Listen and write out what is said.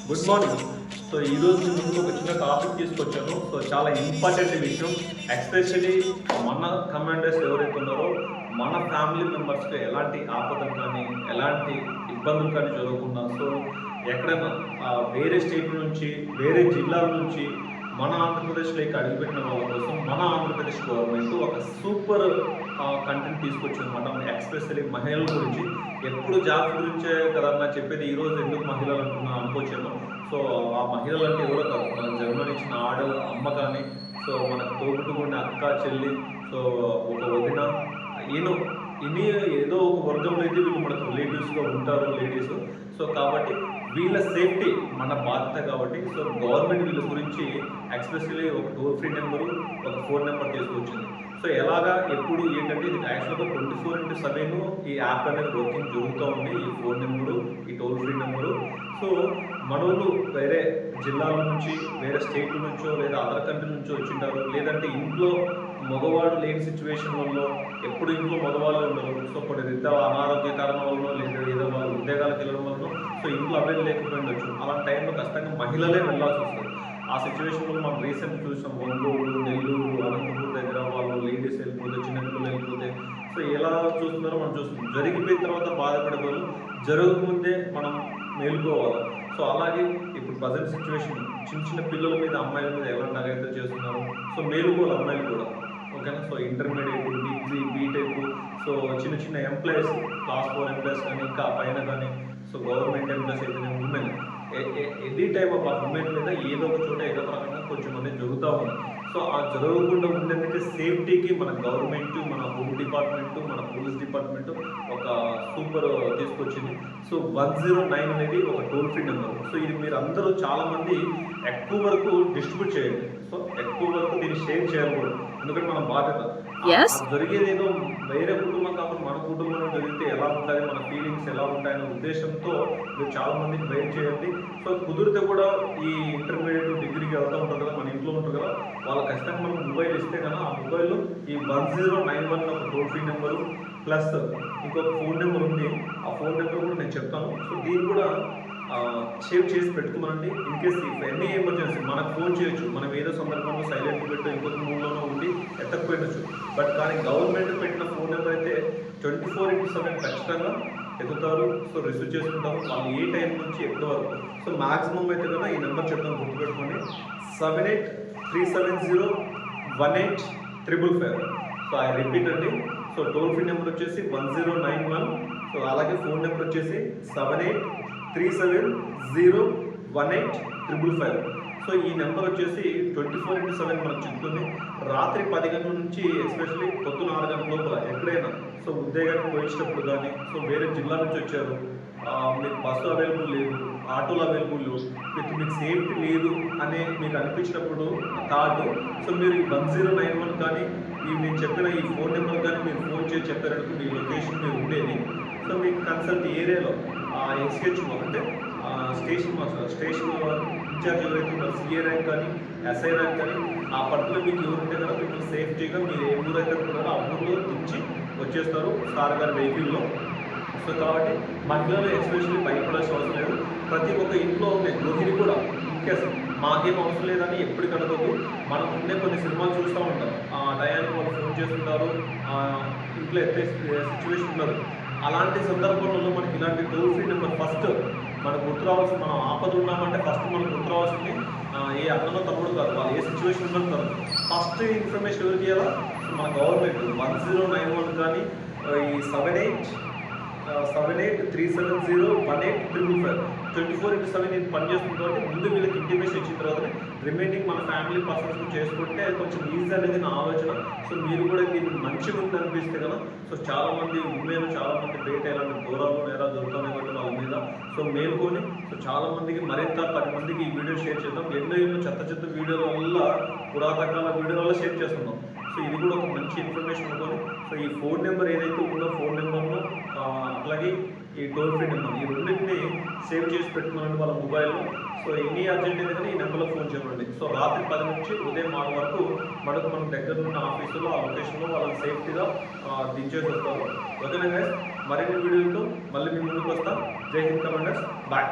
Good morning. So ఈరోజు మీ ముందుకు ఒక చిన్న టాపిక్ తీసుకొచ్చాను. సో చాలా ఇంపార్టెంట్ విషయం. ఎస్పెషల్లీ మన కమాండర్స్ ఎవరైతే ఉన్నారో మన ఫ్యామిలీ మెంబర్స్కి ఎలాంటి ఆపదలు కానీ ఎలాంటి ఇబ్బందులు కానీ జరగకుండా సో ఎక్కడైనా వేరే స్టేట్ నుంచి వేరే జిల్లాల నుంచి మన ఆంధ్రప్రదేశ్లోకి అడుగుపెట్టిన వాళ్ళ కోసం మన ఆంధ్రప్రదేశ్ గవర్నమెంట్ ఒక సూపర్ కంటెంట్ తీసుకొచ్చిందన్నమాట. ఎక్స్పెషల్లీ మహిళల గురించి. ఎప్పుడు జాబ్ గురించే కదా నా చెప్పేది. ఈరోజు ఎందుకు మహిళలు అనుకోవచ్చేమో. సో ఆ మహిళలు అంటే ఎవరో కాదు, మన జన్మనిచ్చిన అమ్మ కానీ, సో మనకు తోబుట్టుకునే అక్క చెల్లి, సో ఒక వదిన, ఈయన ఇన్ని ఏదో ఒక వర్గంలో అయితే వీళ్ళు మనకు రిలేటివ్స్గా ఉంటారు లేడీస్. సో కాబట్టి వీళ్ళ సేఫ్టీ మన బాధ్యత కాబట్టి సో గవర్నమెంట్ వీళ్ళ గురించి ఎక్స్పెషల్లీ ఒక టోల్ ఫ్రీ నెంబరు, ఒక ఫోన్ నెంబర్ తీసుకొచ్చింది. సో ఎలాగా ఎప్పుడు ఏంటంటే ఇది యాక్చువల్గా 24/7 ఈ యాప్ అనేది వర్కింగ్ జరుగుతూ ఉంది. ఈ ఫోన్ నెంబరు, ఈ టోల్ ఫ్రీ నెంబరు. సో మనోళ్ళు వేరే జిల్లాల నుంచి, వేరే స్టేట్ల నుంచో లేదా అదర్ కంట్రీ నుంచో వచ్చింటారు. లేదంటే ఇంట్లో మగవాళ్ళు లేని సిచ్యువేషన్లలో ఎప్పుడు ఇంట్లో మగవాళ్ళు ఉండరు. సో కొన్ని అనారోగ్య కారణం వల్ల లేదా ఏదో వాళ్ళ ఉద్యోగాలకు వెళ్ళడం వల్ల సో ఇంట్లో అవైలబుల్ లేకపోయి ఉండొచ్చు. అలాంటి టైంలో ఖచ్చితంగా మహిళలే వెళ్ళాల్సి వస్తుంది. ఆ సిచ్యువేషన్లో మనం రీసెంట్ చూసాం. ఒంగోలు, నెల్లూరు, అనంతపూర్ దగ్గర వాళ్ళు లేడీస్ వెళ్ళిపోతే, చిన్నపిల్లలు వెళ్ళిపోతే సో ఎలా చూస్తున్నారో మనం చూస్తున్నాం. జరిగిపోయిన తర్వాత బాధపడేవాళ్ళు, జరగకముందే మనం మేలుకోవాలి. సో అలాగే ఇప్పుడు ప్రజెంట్ సిచ్యువేషన్ చిన్న చిన్న పిల్లల మీద, అమ్మాయిల మీద ఎలాంటి అగైతే చేస్తున్నారు. సో మేలుకోవాలి అమ్మాయిలు కూడా, ఓకేనా. So intermediate, degree, BTech, so చిన్న చిన్న ఎంప్లాయీస్, క్లాస్ 4 ఎంప్లాయీస్ కానీ ఇంకా పైన కానీ, సో గవర్నమెంట్ ఎంప్లాయీస్ అయితే women, any type of women మీద ఏదో ఒక చోట ఏదో ఒక రకంగా కొంచెం మంది జరుగుతూ ఉంది. సో ఆ జరగకుండా ఉండేందుకే సేఫ్టీకి మన గవర్నమెంట్, మన హోమ్ డిపార్ట్మెంట్, మన పోలీస్ డిపార్ట్మెంట్ ఒక సూపర్ తీసుకొచ్చింది. సో 109 అనేది ఒక టోల్ ఫ్రీ నెంబర్. సో ఇది మీరు అందరూ చాలామంది ఎక్కువ వరకు డిస్ట్రిబ్యూట్ చేయండి. సో ఎక్కువ వరకు దీన్ని షేర్ చేయకూడదు, ఎందుకంటే మన బాధ్యత. జరిగేది ఏదో వేరే కుటుంబం కాకుండా మన కుటుంబంలో జరిగితే ఎలా ఉంటుంది, మన ఫీలింగ్స్ ఎలా ఉంటాయనే ఉద్దేశంతో మీరు చాలా మందికి వెయిట్ చేయండి. సో కుదిరితే కూడా ఈ ఇంటర్మీడియట్, డిగ్రీకి వెళ్తూ ఉంటారు కదా, మన ఇంట్లో ఉంటారు కదా, వాళ్ళు ఖచ్చితంగా మనం మొబైల్ ఇస్తే కదా ఆ మొబైల్లో ఈ 1091 ఒక టోల్ ఫ్రీ నెంబరు ప్లస్ ఇంకొక ఫోన్ నెంబర్ ఉంది. ఆ ఫోన్ నెంబర్ కూడా నేను చెప్తాను. సో దీన్ని కూడా సేవ్ చేసి పెట్టుకోమనండి. ఇన్ కేస్ ఎనీ ఎమర్జెన్సీ మనకు ఫోన్ చేయొచ్చు. మనం ఏదో సందర్భంలో సైలెంట్ పెట్టో ఇంకొక మూడ్లోనో ఉండి ఎత్తకపోయచ్చు. బట్ కానీ గవర్నమెంట్ పెట్టిన ఫోన్ నెంబర్ అయితే 24/7 ఖచ్చితంగా ఎత్తుతారు. సో రిసీవ్ చేసుకుంటారు. వాళ్ళు ఏ టైం నుంచి ఎక్కడి వరకు. సో మ్యాక్సిమం అయితే కదా ఈ నెంబర్ చెప్తాను, గుర్తుపెట్టుకోండి. 7837018555. సో ఐ రిపీట్ అండి. సో టోల్ ఫ్రీ నెంబర్ వచ్చేసి 1091. సో అలాగే ఫోన్ నెంబర్ వచ్చేసి 7837018555. సో ఈ నెంబర్ వచ్చేసి 24/7 మనకు చెప్తుంది. రాత్రి 10 గంటల నుంచి ఎస్పెషల్లీ పొద్దున 6 గంటల లోపల ఎక్కడైనా సో ఉద్యోగానికి పోయేటప్పుడు కానీ, సో వేరే జిల్లా నుంచి వచ్చారు, మీకు బస్సు అవైలబుల్ లేదు, ఆటోలు అవైలబుల్ లేవు, మీకు సేఫ్టీ లేదు అని మీకు అనిపించినప్పుడు థాట్, సో మీరు ఈ 1091 కానీ నేను చెప్పిన ఈ ఫోన్ నెంబర్ కానీ మీరు ఫోన్ చేసి చెప్పారంటే మీ లొకేషన్ మీరు ఉండేది. సో మీకు కన్సల్ట్ ఏరియాలో ఎస్హెచ్ఓ అంటే స్టేషన్ మాస్టర్, స్టేషన్ ఇన్ఛార్జ్ ఎవరైతే ఉన్నారు, సిఏ ర్యాంక్ కానీ ఎస్ఐ ర్యాంక్ కానీ ఆ పర్టికులర్ మీకు ఎవరుంటే కదా మీకు సేఫ్టీగా మీరు ఏ ఊరైతే ఉన్నారో ఆ ఊరిలో దించి వచ్చేస్తారు సార్ గారి వెహికల్లో. సో కాబట్టి మహిళలు ఎస్పెషల్లీ భయపడాల్సిన అవసరం లేదు. ప్రతి ఒక్క ఇంట్లో ఉండే గృహిణి కూడా ఇన్కేస్ మాకేం అవసరం లేదని ఎప్పుడు కడగదు. మనం ఉండే కొన్ని సినిమాలు చూస్తూ ఉంటాం. ఆ టయానికి వాళ్ళు ఫోన్ చేస్తుంటారు, ఇంట్లో ఎత్తే సిచ్యువేషన్ ఉండదు. అలాంటి సందర్భంలో మనకి ఇలాంటి టోల్ ఫ్రీ నెంబర్ ఫస్ట్ మనకు గుర్తు రావాల్సింది. మనం ఆపద ఉన్నామంటే ఫస్ట్ మనకు గుర్తు రావాల్సింది ఏ అన్నలో తమ్ముడు కాదు, వాళ్ళు ఏ సిచ్యువేషన్ ఉండదు. ఫస్ట్ ఇన్ఫర్మేషన్ ఎవరికి ఇవ్వాలా? మన గవర్నమెంట్ 1091 కానీ ఈ 7837018555 24/7 ఇది పనిచేస్తుంది. కాబట్టి ముందు వీళ్ళకి ఇంటిమేషన్ ఇచ్చిన తర్వాత రిమైనింగ్ మన ఫ్యామిలీ పర్సన్స్ చేసుకుంటే కొంచెం ఈజీ అనేది నా ఆలోచన. సో మీరు కూడా దీన్ని మంచిగా ఉంది అనిపిస్తే కదా. సో చాలామంది ఉమెన్, చాలామంది బయట ఇలాంటి ఘోరాలు నేరాలు జరుగుతున్నాయి కాబట్టి వాళ్ళ మీద సో మేలుకొని సో చాలామందికి మరింత 10 మందికి ఈ వీడియో షేర్ చేద్దాం. ఎన్నో చెత్త వీడియోల వల్ల, పురాతకాల వీడియోల వల్ల షేర్ చేస్తున్నాం. సో ఇది కూడా ఒక మంచి ఇన్ఫర్మేషన్ అనుకోని సో ఈ ఫోన్ నెంబర్ ఏదైతే ఉందో ఫోన్ నెంబర్ను అట్లాగే ఈ టోల్ ఫ్రీ నెంబర్ ఈ రెండింటిని సేవ్ చేసి పెట్టుకున్నాను వాళ్ళ మొబైల్లో. సో ఎనీ అర్జెంట్ అయితే ఈ నెంబర్లో ఫోన్ చేయండి. సో రాత్రి 10 నుంచి ఉదయం 6 వరకు మనకు మన దగ్గర ఉన్న ఆఫీసులో ఆ లొకేషన్లో వాళ్ళని సేఫ్టీగా దించేసి వస్తారు. ఓకేనా గైస్, మరిన్ని వీడియోలతో మళ్ళీ మీ ముందుకు వస్తాం. జై హింద్ కమాండర్స్, బాయ్.